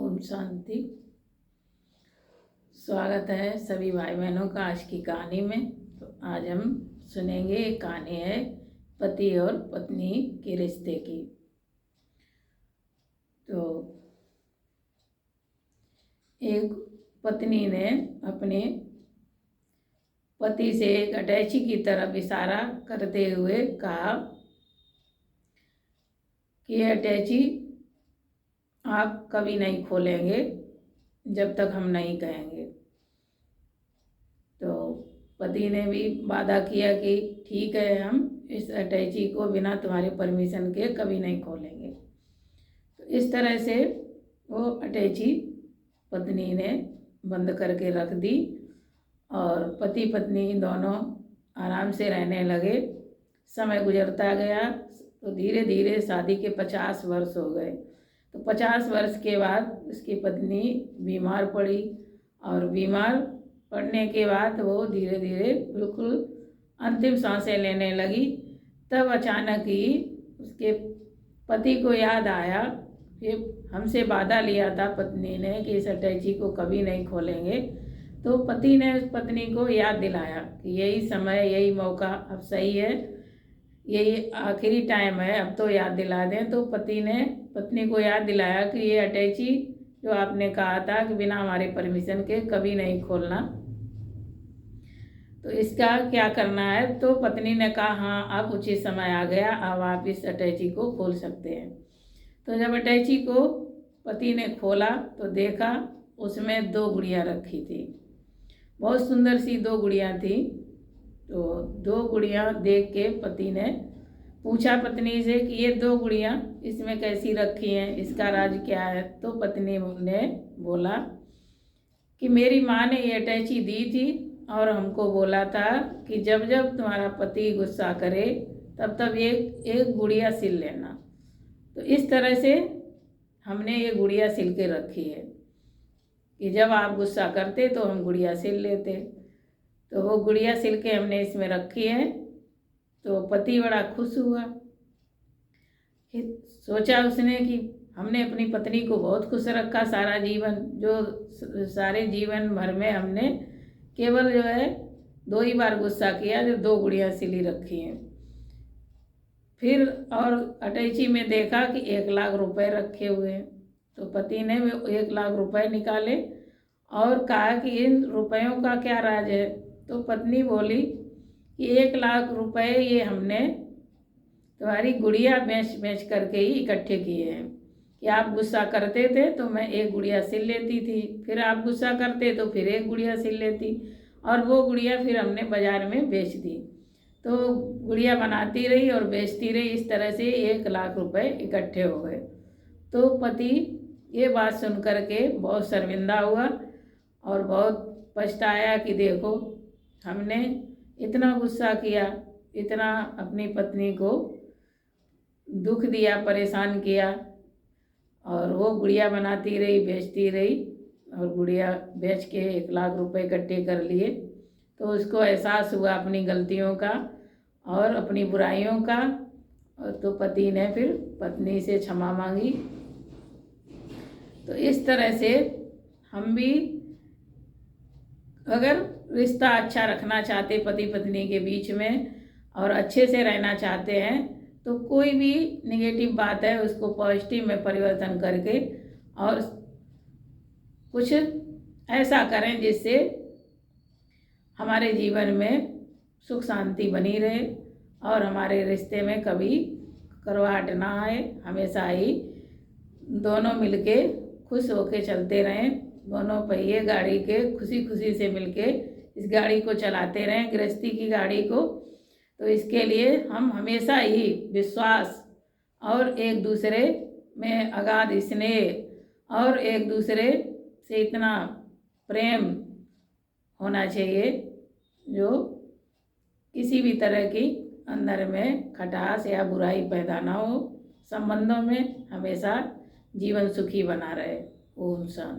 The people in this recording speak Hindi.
ओम शांति। स्वागत है सभी भाई बहनों का आज की कहानी में। तो आज हम सुनेंगे, एक कहानी है पति और पत्नी के रिश्ते की। तो एक पत्नी ने अपने पति से एक अटैची की तरफ इशारा करते हुए कहा कि ये अटैची आप कभी नहीं खोलेंगे जब तक हम नहीं कहेंगे। तो पति ने भी वादा किया कि ठीक है, हम इस अटैची को बिना तुम्हारे परमिशन के कभी नहीं खोलेंगे। तो इस तरह से वो अटैची पत्नी ने बंद करके रख दी और पति पत्नी दोनों आराम से रहने लगे। समय गुजरता गया तो धीरे धीरे शादी के 50 वर्ष हो गए। तो 50 वर्ष के बाद उसकी पत्नी बीमार पड़ी और बीमार पड़ने के बाद वो धीरे धीरे बिल्कुल अंतिम सांसें लेने लगी। तब अचानक ही उसके पति को याद आया कि हमसे वादा लिया था पत्नी ने कि इस अटैची को कभी नहीं खोलेंगे। तो पति ने उस पत्नी को याद दिलाया कि यही समय, यही मौका अब सही है, यही आखिरी टाइम है, अब तो याद दिला दें। तो पति ने पत्नी को याद दिलाया कि ये अटैची जो आपने कहा था कि बिना हमारे परमिशन के कभी नहीं खोलना, तो इसका क्या करना है। तो पत्नी ने कहा हाँ, अब उचित समय आ गया, अब आप इस अटैची को खोल सकते हैं। तो जब अटैची को पति ने खोला तो देखा उसमें 2 गुड़ियाँ रखी थी। बहुत सुंदर सी 2 गुड़ियाँ थी। तो 2 गुड़ियाँ देख के पति ने पूछा पत्नी से कि ये 2 गुड़ियाँ इसमें कैसी रखी हैं, इसका राज क्या है। तो पत्नी ने बोला कि मेरी माँ ने ये अटैची दी थी और हमको बोला था कि जब जब तुम्हारा पति गुस्सा करे तब तब एक गुड़िया सिल लेना। तो इस तरह से हमने ये गुड़िया सिल के रखी है कि जब आप गुस्सा करते तो हम गुड़िया सिल लेते। तो वो गुड़िया सिल के हमने इसमें रखी है। तो पति बड़ा खुश हुआ। सोचा उसने कि हमने अपनी पत्नी को बहुत खुश रखा सारा जीवन, जो सारे जीवन भर में हमने केवल जो है 2 ही बार गुस्सा किया, जो 2 गुड़िया सिली रखी हैं। फिर और अटैची में देखा कि 1 लाख रुपए रखे हुए हैं। तो पति ने 1 लाख रुपए निकाले और कहा कि इन रुपयों का क्या राज है। तो पत्नी बोली कि 1 लाख रुपए ये हमने तुम्हारी गुड़िया बेच करके ही इकट्ठे किए हैं कि आप गुस्सा करते थे तो मैं 1 गुड़िया सिल लेती थी, फिर आप गुस्सा करते तो फिर 1 गुड़िया सिल लेती और वो गुड़िया फिर हमने बाज़ार में बेच दी। तो गुड़िया बनाती रही और बेचती रही। इस तरह से 1 लाख रुपए इकट्ठे हो गए। तो पति ये बात सुन कर के बहुत शर्मिंदा हुआ और बहुत पछताया कि देखो हमने इतना गुस्सा किया, इतना अपनी पत्नी को दुख दिया, परेशान किया और वो गुड़िया बनाती रही, बेचती रही और गुड़िया बेच के 1 लाख रुपए इकट्ठे कर लिए। तो उसको एहसास हुआ अपनी गलतियों का और अपनी बुराइयों का। और तो पति ने फिर पत्नी से क्षमा मांगी। तो इस तरह से हम भी अगर रिश्ता अच्छा रखना चाहते पति पत्नी के बीच में और अच्छे से रहना चाहते हैं तो कोई भी नेगेटिव बात है उसको पॉजिटिव में परिवर्तन करके और कुछ ऐसा करें जिससे हमारे जीवन में सुख शांति बनी रहे और हमारे रिश्ते में कभी करवाहट ना आए। हमेशा ही दोनों मिलके खुश होके चलते रहें। दोनों पहिए गाड़ी के खुशी खुशी से मिलके इस गाड़ी को चलाते रहें, गृहस्थी की गाड़ी को। तो इसके लिए हम हमेशा ही विश्वास और एक दूसरे में अगाध स्नेह और एक दूसरे से इतना प्रेम होना चाहिए जो किसी भी तरह की अंदर में खटास या बुराई पैदा ना हो। संबंधों में हमेशा जीवन सुखी बना रहे। ओम शांति।